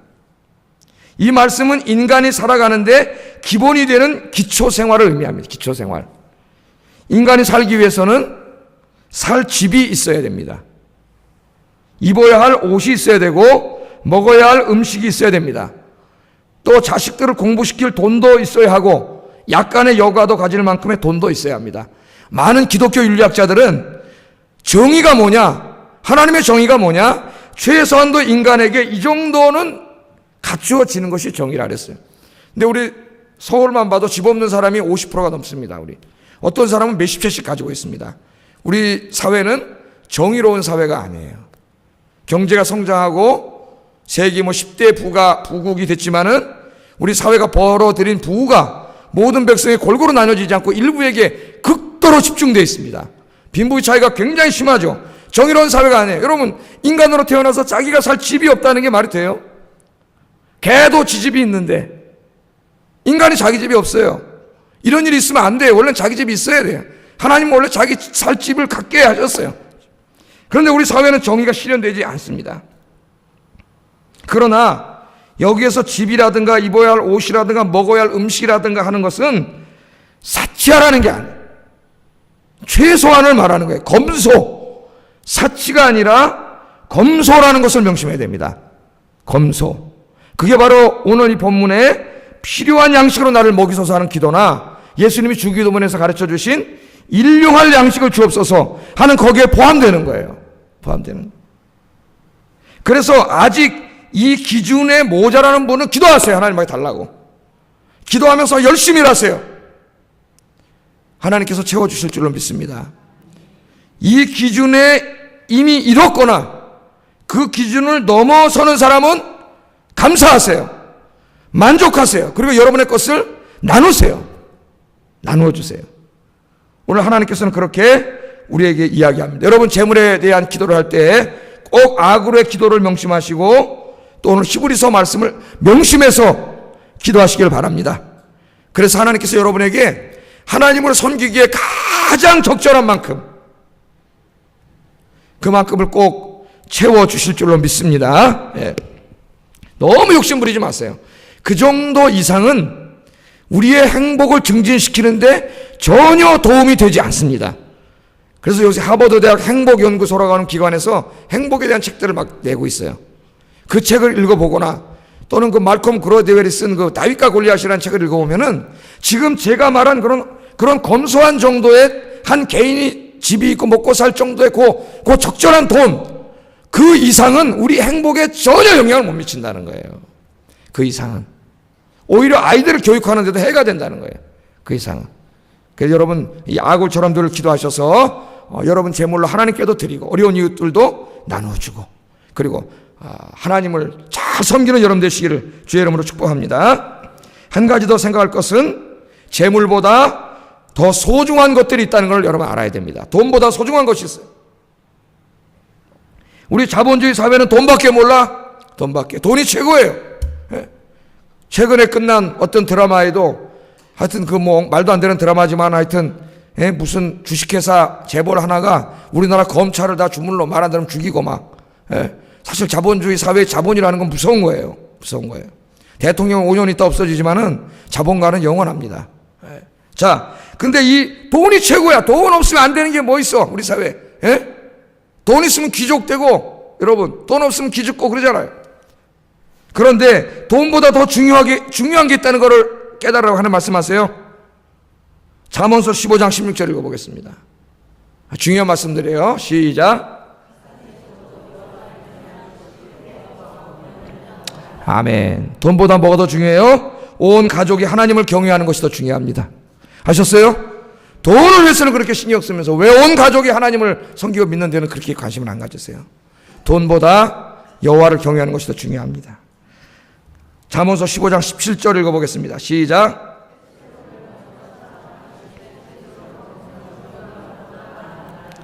이 말씀은 인간이 살아가는데 기본이 되는 기초생활을 의미합니다. 기초생활. 인간이 살기 위해서는 살 집이 있어야 됩니다. 입어야 할 옷이 있어야 되고 먹어야 할 음식이 있어야 됩니다. 또 자식들을 공부시킬 돈도 있어야 하고 약간의 여가도 가질 만큼의 돈도 있어야 합니다. 많은 기독교 윤리학자들은 정의가 뭐냐, 하나님의 정의가 뭐냐, 최소한도 인간에게 이 정도는 갖추어지는 것이 정의라 그랬어요. 근데 우리 서울만 봐도 집 없는 사람이 50%가 넘습니다. 우리 어떤 사람은 몇십 채씩 가지고 있습니다. 우리 사회는 정의로운 사회가 아니에요. 경제가 성장하고 세계 10대 부국이 됐지만은 우리 사회가 벌어들인 부가 모든 백성이 골고루 나눠지지 않고 일부에게 극도로 집중되어 있습니다. 빈부의 차이가 굉장히 심하죠. 정의로운 사회가 아니에요. 여러분, 인간으로 태어나서 자기가 살 집이 없다는 게 말이 돼요? 개도 지 집이 있는데 인간이 자기 집이 없어요. 이런 일이 있으면 안 돼요. 원래는 자기 집이 있어야 돼요. 하나님은 원래 자기 살 집을 갖게 하셨어요. 그런데 우리 사회는 정의가 실현되지 않습니다. 그러나 여기에서 집이라든가 입어야 할 옷이라든가 먹어야 할 음식이라든가 하는 것은 사치하라는 게 아니에요. 최소한을 말하는 거예요. 검소. 사치가 아니라 검소라는 것을 명심해야 됩니다. 검소. 그게 바로 오늘 이 본문에 필요한 양식으로 나를 먹이소서 하는 기도나 예수님이 주기도문에서 가르쳐 주신 일용할 양식을 주옵소서 하는 거기에 포함되는 거예요. 포함되는. 그래서 아직 이 기준에 모자라는 분은 기도하세요. 하나님께 달라고. 기도하면서 열심히 일하세요. 하나님께서 채워주실 줄로 믿습니다. 이 기준에 이미 이뤘거나 그 기준을 넘어서는 사람은 감사하세요. 만족하세요. 그리고 여러분의 것을 나누세요. 나누어 주세요. 오늘 하나님께서는 그렇게 우리에게 이야기합니다. 여러분, 재물에 대한 기도를 할 때 꼭 아굴의 기도를 명심하시고 또 오늘 히브리서 말씀을 명심해서 기도하시길 바랍니다. 그래서 하나님께서 여러분에게 하나님을 섬기기에 가장 적절한 만큼, 그만큼을 꼭 채워주실 줄로 믿습니다. 예. 너무 욕심 부리지 마세요. 그 정도 이상은 우리의 행복을 증진시키는데 전혀 도움이 되지 않습니다. 그래서 요새 하버드 대학 행복연구소라고 하는 기관에서 행복에 대한 책들을 막 내고 있어요. 그 책을 읽어보거나 또는 그 말콤 그로데웰이 쓴 그 다윗과 골리앗이라는 책을 읽어보면은 지금 제가 말한 그런 검소한 정도의 한 개인이 집이 있고 먹고 살 정도의 그 적절한 돈, 그 이상은 우리 행복에 전혀 영향을 못 미친다는 거예요. 그 이상은. 오히려 아이들을 교육하는 데도 해가 된다는 거예요. 그 이상은. 그래서 여러분, 이 아굴처럼 늘 기도하셔서 여러분 재물로 하나님께도 드리고 어려운 이웃들도 나누어주고 그리고 하나님을 잘 섬기는 여러분 되시기를 주의 이름으로 축복합니다. 한 가지 더 생각할 것은 재물보다 더 소중한 것들이 있다는 걸 여러분 알아야 됩니다. 돈보다 소중한 것이 있어요. 우리 자본주의 사회는 돈밖에 몰라. 돈밖에. 돈이 최고예요. 최근에 끝난 어떤 드라마에도 하여튼 말도 안 되는 드라마지만 하여튼 무슨 주식회사 재벌 하나가 우리나라 검찰을 다 주물러 말 안 들으면 죽이고 막 사실 자본주의 사회의 자본이라는 건 무서운 거예요. 무서운 거예요. 대통령 5년 있다 없어지지만은 자본가는 영원합니다. 자, 근데 이 돈이 최고야. 돈 없으면 안 되는 게 뭐 있어, 우리 사회. 예? 돈 있으면 귀족되고, 여러분, 돈 없으면 기죽고 그러잖아요. 그런데 돈보다 더 중요한 게 있다는 것을 깨달으라고 하는 말씀하세요. 잠언서 15장 16절 읽어보겠습니다. 중요한 말씀들이에요. 시작. 아멘. 돈보다 뭐가 더 중요해요? 온 가족이 하나님을 경외하는 것이 더 중요합니다. 아셨어요? 돈을 위해서는 그렇게 신경 쓰면서 왜 온 가족이 하나님을 섬기고 믿는 데는 그렇게 관심을 안 가졌어요? 돈보다 여호와를 경외하는 것이 더 중요합니다. 잠언서 15장 17절 읽어보겠습니다. 시작.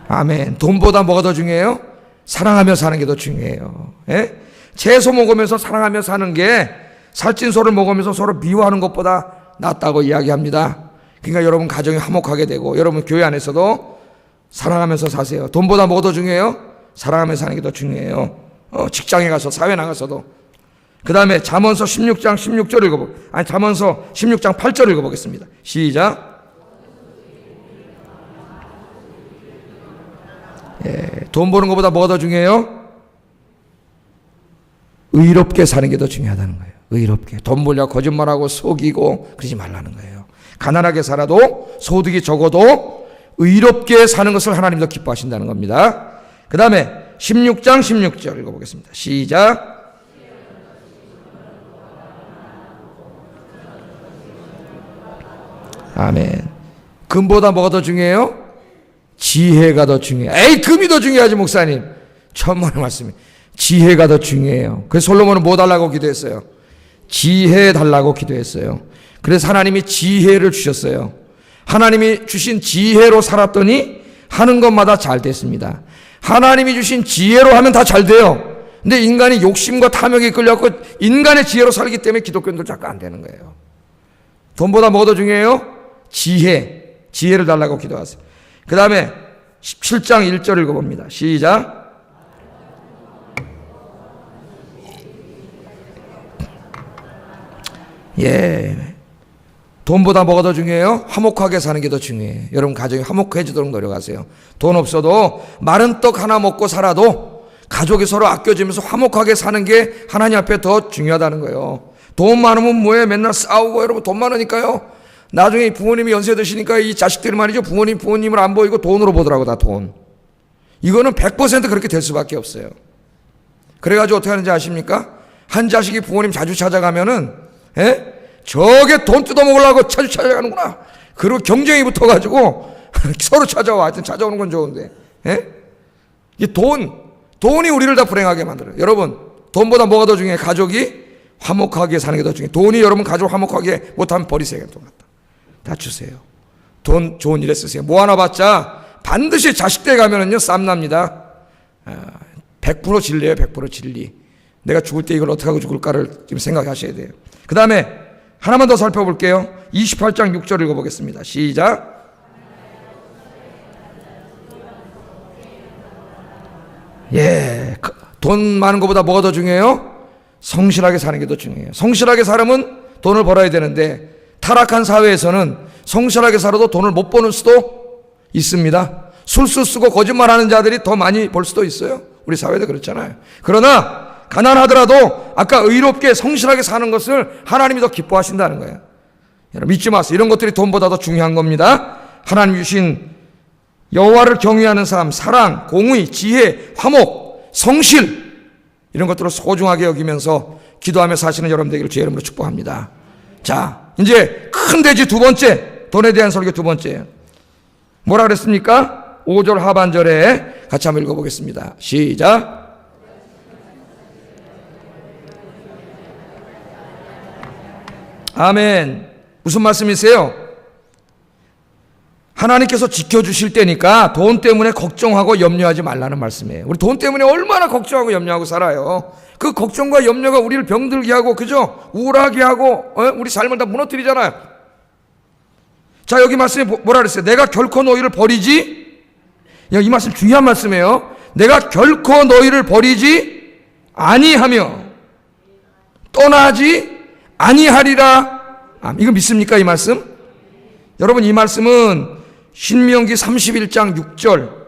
아멘. 돈보다 뭐가 더 중요해요? 사랑하며 사는 게 더 중요해요. 예? 채소 먹으면서 사랑하며 사는 게 살찐소를 먹으면서 서로 미워하는 것보다 낫다고 이야기합니다. 그러니까 여러분 가정이 화목하게 되고 여러분 교회 안에서도 사랑하면서 사세요. 돈보다 뭐가 더 중요해요? 사랑하며 사는 게 더 중요해요. 직장에 가서 사회 나가서도. 그 다음에 잠언서 16장 16절 잠언서 16장 8절 읽어보겠습니다. 시작. 예, 돈 버는 것보다 뭐가 더 중요해요? 의롭게 사는 게 더 중요하다는 거예요. 의롭게. 돈 벌려고 거짓말하고 속이고 그러지 말라는 거예요. 가난하게 살아도 소득이 적어도 의롭게 사는 것을 하나님 더 기뻐하신다는 겁니다. 그 다음에 16장 16절 읽어보겠습니다. 시작. 아멘. 금보다 뭐가 더 중요해요? 지혜가 더 중요해요. 에이, 금이 더 중요하지 목사님. 천만의 말씀이. 지혜가 더 중요해요. 그래서 솔로몬은 뭐 달라고 기도했어요? 지혜 달라고 기도했어요. 그래서 하나님이 지혜를 주셨어요. 하나님이 주신 지혜로 살았더니 하는 것마다 잘 됐습니다. 하나님이 주신 지혜로 하면 다 잘 돼요. 근데 인간이 욕심과 탐욕에 끌려갖고 인간의 지혜로 살기 때문에 기독교인들 자꾸 안 되는 거예요. 돈보다 뭐가 더 중요해요? 지혜를 달라고 기도하세요. 그 다음에 17장 1절 읽어봅니다. 시작. 예. 돈보다 뭐가 더 중요해요? 화목하게 사는 게 더 중요해요. 여러분 가정이 화목해지도록 노력하세요. 돈 없어도 마른 떡 하나 먹고 살아도 가족이 서로 아껴주면서 화목하게 사는 게 하나님 앞에 더 중요하다는 거예요. 돈 많으면 뭐해? 맨날 싸우고. 여러분 돈 많으니까요. 나중에 부모님이 연세 드시니까 이 자식들이 말이죠. 부모님을 안 보이고 돈으로 보더라고, 다 돈. 이거는 100% 그렇게 될 수밖에 없어요. 그래가지고 어떻게 하는지 아십니까? 한 자식이 부모님 자주 찾아가면은, 저게 돈 뜯어먹으려고 자주 찾아가는구나. 그리고 경쟁이 붙어가지고 서로 찾아와. 하여튼 찾아오는 건 좋은데. 이 돈이 우리를 다 불행하게 만들어요. 여러분, 돈보다 뭐가 더 중요해? 가족이 화목하게 사는 게 더 중요해. 돈이 여러분 가족 화목하게 못하면 버리세요. 돈 갖다. 다 주세요. 돈 좋은 일에 쓰세요. 뭐 하나 받자 반드시 자식들 가면은요 쌈납니다. 100% 진리예요. 100% 진리. 내가 죽을 때 이걸 어떻게 하고 죽을까를 지금 생각하셔야 돼요. 그 다음에 하나만 더 살펴볼게요. 28장 6절 읽어보겠습니다. 시작. 예, 돈 많은 것보다 뭐가 더 중요해요? 성실하게 사는 게 더 중요해요. 성실하게 살면 돈을 벌어야 되는데 타락한 사회에서는 성실하게 살아도 돈을 못 버는 수도 있습니다. 술수 쓰고 거짓말하는 자들이 더 많이 벌 수도 있어요. 우리 사회도 그렇잖아요. 그러나 가난하더라도 아까 의롭게 성실하게 사는 것을 하나님이 더 기뻐하신다는 거예요. 여러분 믿지 마세요. 이런 것들이 돈보다 더 중요한 겁니다. 하나님 주신 여호와를 경외하는 삶, 사랑, 공의, 지혜, 화목, 성실 이런 것들을 소중하게 여기면서 기도하며 사시는 여러분 되기를 주의 이름으로 축복합니다. 자, 이제 큰 돼지 두 번째, 돈에 대한 설교 두 번째. 뭐라 그랬습니까? 5절 하반절에 같이 한번 읽어보겠습니다. 시작. 아멘. 무슨 말씀이세요? 하나님께서 지켜주실 때니까 돈 때문에 걱정하고 염려하지 말라는 말씀이에요. 우리 돈 때문에 얼마나 걱정하고 염려하고 살아요. 그 걱정과 염려가 우리를 병들게 하고, 그죠? 우울하게 하고, 우리 삶을 다 무너뜨리잖아요. 자, 여기 말씀에 뭐라 그랬어요? 내가 결코 너희를 버리지? 이 말씀 중요한 말씀이에요. 내가 결코 너희를 버리지 아니하며 떠나지 아니하리라. 이거 믿습니까, 이 말씀? 여러분, 이 말씀은 신명기 31장 6절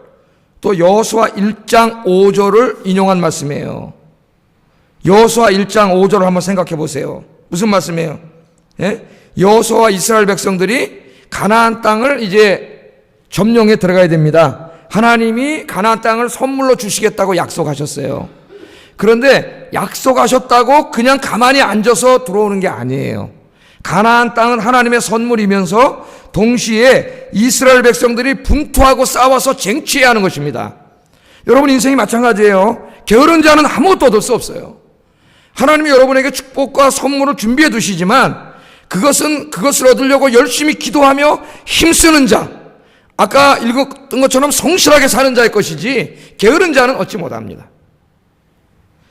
또 여호수아 1장 5절을 인용한 말씀이에요. 여호수아 1장 5절을 한번 생각해 보세요. 무슨 말씀이에요? 예? 여호수아와 이스라엘 백성들이 가나안 땅을 이제 점령에 들어가야 됩니다. 하나님이 가나안 땅을 선물로 주시겠다고 약속하셨어요. 그런데 약속하셨다고 그냥 가만히 앉아서 들어오는 게 아니에요. 가나안 땅은 하나님의 선물이면서 동시에 이스라엘 백성들이 분투하고 싸워서 쟁취해야 하는 것입니다. 여러분 인생이 마찬가지예요. 게으른 자는 아무것도 얻을 수 없어요. 하나님이 여러분에게 축복과 선물을 준비해 두시지만 그것을 얻으려고 열심히 기도하며 힘쓰는 자, 아까 읽었던 것처럼 성실하게 사는 자의 것이지 게으른 자는 얻지 못합니다.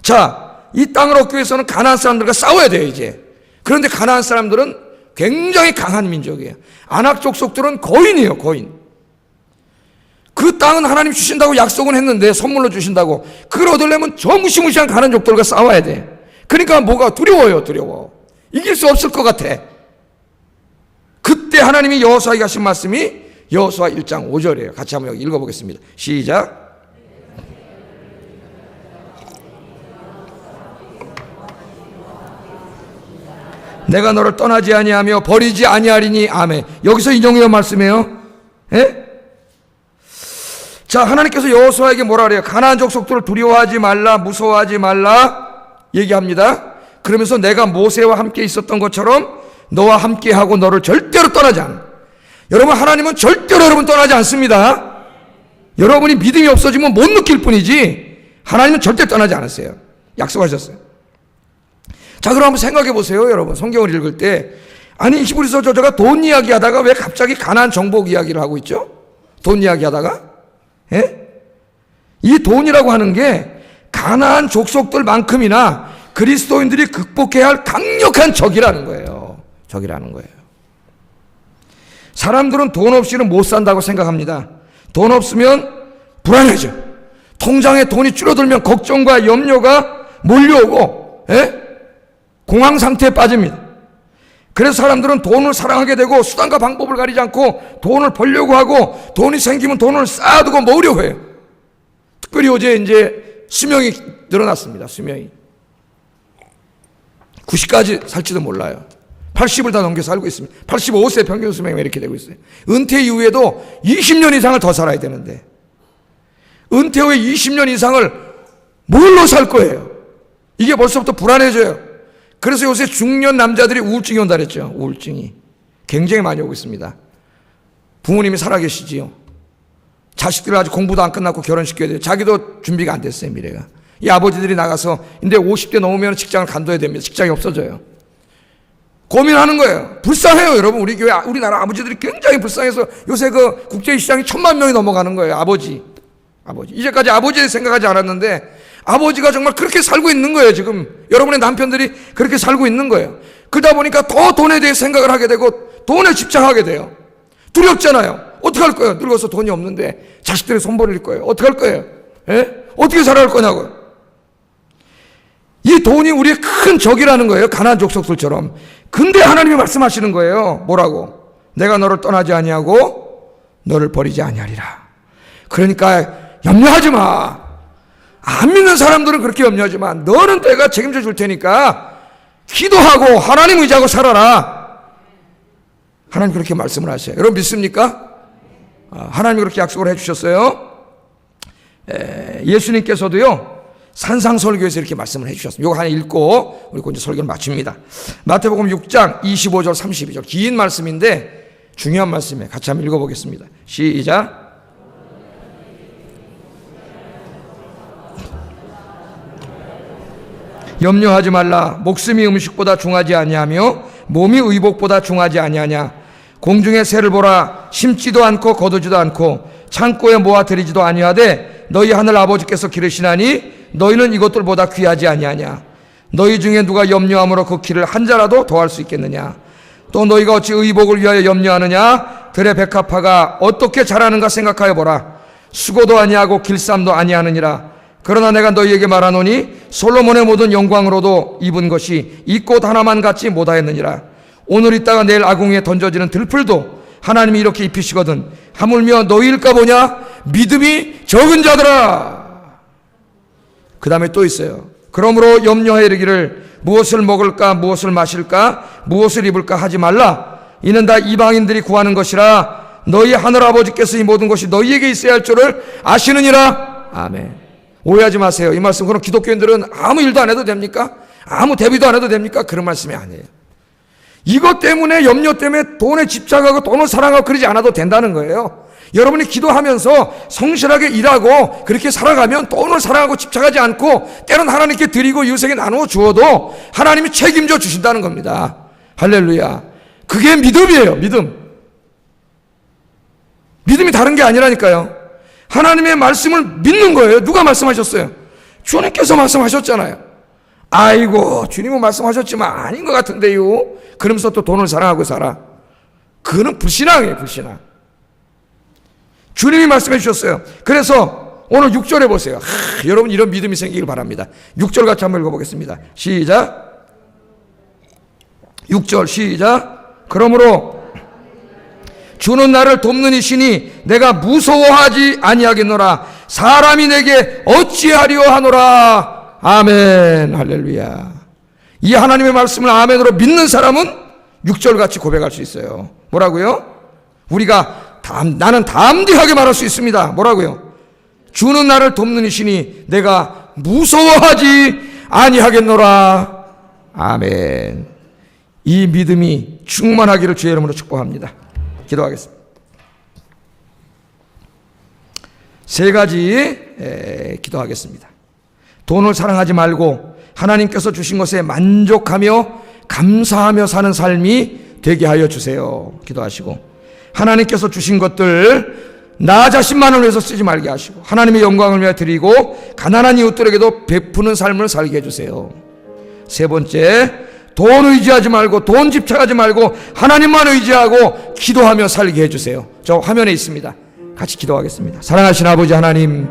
자, 이 땅을 얻기 위해서는 가나안 사람들과 싸워야 돼요, 이제. 그런데 가나안 사람들은 굉장히 강한 민족이에요. 아낙 족속들은 거인이에요, 거인. 그 땅은 하나님 주신다고 약속은 했는데 선물로 주신다고 그걸 얻으려면 저 무시무시한 가난족들과 싸워야 돼. 그러니까 뭐가 두려워요, 두려워. 이길 수 없을 것 같아. 그때 하나님이 여호수아에게 하신 말씀이 여호수아 1장 5절이에요. 같이 한번 여기 읽어보겠습니다. 시작. 내가 너를 떠나지 아니하며 버리지 아니하리니. 아멘. 여기서 인용해요 말씀이에요. 예? 자, 하나님께서 여호수아에게 뭐라 그래요? 가나안 족속들을 두려워하지 말라, 무서워하지 말라 얘기합니다. 그러면서 내가 모세와 함께 있었던 것처럼 너와 함께하고 너를 절대로 떠나지 않아. 여러분, 하나님은 절대로 여러분 떠나지 않습니다. 여러분이 믿음이 없어지면 못 느낄 뿐이지 하나님은 절대 떠나지 않았어요. 약속하셨어요. 자, 그럼 한번 생각해 보세요. 여러분, 성경을 읽을 때 아니 히브리서 저자가 돈 이야기 하다가 왜 갑자기 가나안 정복 이야기를 하고 있죠? 돈 이야기 하다가? 예? 이 돈이라고 하는 게 가나안 족속들만큼이나 그리스도인들이 극복해야 할 강력한 적이라는 거예요. 적이라는 거예요. 사람들은 돈 없이는 못 산다고 생각합니다. 돈 없으면 불안해져. 통장에 돈이 줄어들면 걱정과 염려가 몰려오고, 예? 공황 상태에 빠집니다. 그래서 사람들은 돈을 사랑하게 되고 수단과 방법을 가리지 않고 돈을 벌려고 하고 돈이 생기면 돈을 쌓아두고 모으려고 해요. 특별히 어제 이제 수명이 늘어났습니다. 수명이 90까지 살지도 몰라요. 80을 다 넘겨 살고 있습니다. 85세 평균 수명이 이렇게 되고 있어요. 은퇴 이후에도 20년 이상을 더 살아야 되는데 은퇴 후에 20년 이상을 뭘로 살 거예요? 이게 벌써부터 불안해져요. 그래서 요새 중년 남자들이 우울증이 온다 그랬죠. 우울증이 굉장히 많이 오고 있습니다. 부모님이 살아계시지요. 자식들 아직 공부도 안 끝났고 결혼시켜야 돼요. 자기도 준비가 안 됐어요. 미래가. 이 아버지들이 나가서 이제 50대 넘으면 직장을 간둬야 됩니다. 직장이 없어져요. 고민하는 거예요. 불쌍해요, 여러분. 우리 교회, 우리나라 아버지들이 굉장히 불쌍해서 요새 그 국제시장이 1000만 명이 넘어가는 거예요. 아버지. 이제까지 아버지에 생각하지 않았는데 아버지가 정말 그렇게 살고 있는 거예요. 지금 여러분의 남편들이 그렇게 살고 있는 거예요. 그러다 보니까 더 돈에 대해 생각을 하게 되고 돈에 집착하게 돼요. 두렵잖아요. 어떻게 할 거예요? 늙어서 돈이 없는데 자식들이 손 벌릴 거예요. 어떻게 할 거예요? 예? 어떻게 살아갈 거냐고요. 이 돈이 우리의 큰 적이라는 거예요. 가나안 족속들처럼. 근데 하나님이 말씀하시는 거예요. 뭐라고? 내가 너를 떠나지 아니하고 너를 버리지 아니하리라. 그러니까 염려하지 마. 안 믿는 사람들은 그렇게 염려하지 마. 너는 내가 책임져 줄 테니까 기도하고 하나님 의지하고 살아라. 하나님 그렇게 말씀을 하셔요. 여러분 믿습니까? 하나님이 그렇게 약속을 해주셨어요. 예수님께서도요 산상설교에서 이렇게 말씀을 해주셨습니다. 이거 하나 읽고 우리 이제 설교를 마칩니다. 마태복음 6장 25절 32절 긴 말씀인데 중요한 말씀이에요. 같이 한번 읽어보겠습니다. 시작. 염려하지 말라. 목숨이 음식보다 중하지 아니하며 몸이 의복보다 중하지 아니하냐. 공중의 새를 보라. 심지도 않고 거두지도 않고 창고에 모아 들이지도 아니하되 너희 하늘 아버지께서 기르시나니 너희는 이것들보다 귀하지 아니하냐. 너희 중에 누가 염려함으로 그 키를 한 자라도 더할 수 있겠느냐. 또 너희가 어찌 의복을 위하여 염려하느냐. 들의 백합화가 어떻게 자라는가 생각하여 보라. 수고도 아니하고 길쌈도 아니하느니라. 그러나 내가 너희에게 말하노니 솔로몬의 모든 영광으로도 입은 것이 이 꽃 하나만 같지 못하였느니라. 오늘 있다가 내일 아궁이에 던져지는 들풀도 하나님이 이렇게 입히시거든 하물며 너희일까 보냐? 믿음이 적은 자들아. 그 다음에 또 있어요. 그러므로 염려하여 이르기를 무엇을 먹을까 무엇을 마실까 무엇을 입을까 하지 말라. 이는 다 이방인들이 구하는 것이라. 너희 하늘아버지께서 이 모든 것이 너희에게 있어야 할 줄을 아시느니라. 아멘. 오해하지 마세요. 이 말씀 그럼 기독교인들은 아무 일도 안 해도 됩니까? 아무 대비도 안 해도 됩니까? 그런 말씀이 아니에요. 이것 때문에 염려 때문에 돈에 집착하고 돈을 사랑하고 그러지 않아도 된다는 거예요. 여러분이 기도하면서 성실하게 일하고 그렇게 살아가면 돈을 사랑하고 집착하지 않고 때론 하나님께 드리고 이웃에게 나누어 주어도 하나님이 책임져 주신다는 겁니다. 할렐루야. 그게 믿음이에요. 믿음이 다른 게 아니라니까요. 하나님의 말씀을 믿는 거예요. 누가 말씀하셨어요? 주님께서 말씀하셨잖아요. 아이고 주님은 말씀하셨지만 아닌 것 같은데요. 그러면서 또 돈을 사랑하고 살아. 그거는 불신앙이에요. 불신앙. 주님이 말씀해 주셨어요. 그래서 오늘 6절에 보세요. 여러분 이런 믿음이 생기길 바랍니다. 6절 같이 한번 읽어보겠습니다. 시작. 6절 시작. 그러므로 주는 나를 돕는 이시니 내가 무서워하지 아니하겠노라. 사람이 내게 어찌하리요 하노라. 아멘. 할렐루야. 이 하나님의 말씀을 아멘으로 믿는 사람은 6절 같이 고백할 수 있어요. 뭐라고요? 우리가 나는 담대하게 말할 수 있습니다. 뭐라고요? 주는 나를 돕는 이시니 내가 무서워하지 아니하겠노라. 아멘. 이 믿음이 충만하기를 주의 이름으로 축복합니다. 기도하겠습니다. 세 가지 기도하겠습니다. 돈을 사랑하지 말고 하나님께서 주신 것에 만족하며 감사하며 사는 삶이 되게 하여 주세요. 기도하시고 하나님께서 주신 것들 나 자신만을 위해서 쓰지 말게 하시고 하나님의 영광을 위해 드리고 가난한 이웃들에게도 베푸는 삶을 살게 해주세요. 세 번째, 돈 의지하지 말고 돈 집착하지 말고 하나님만 의지하고 기도하며 살게 해주세요. 저 화면에 있습니다. 같이 기도하겠습니다. 사랑하신 아버지 하나님,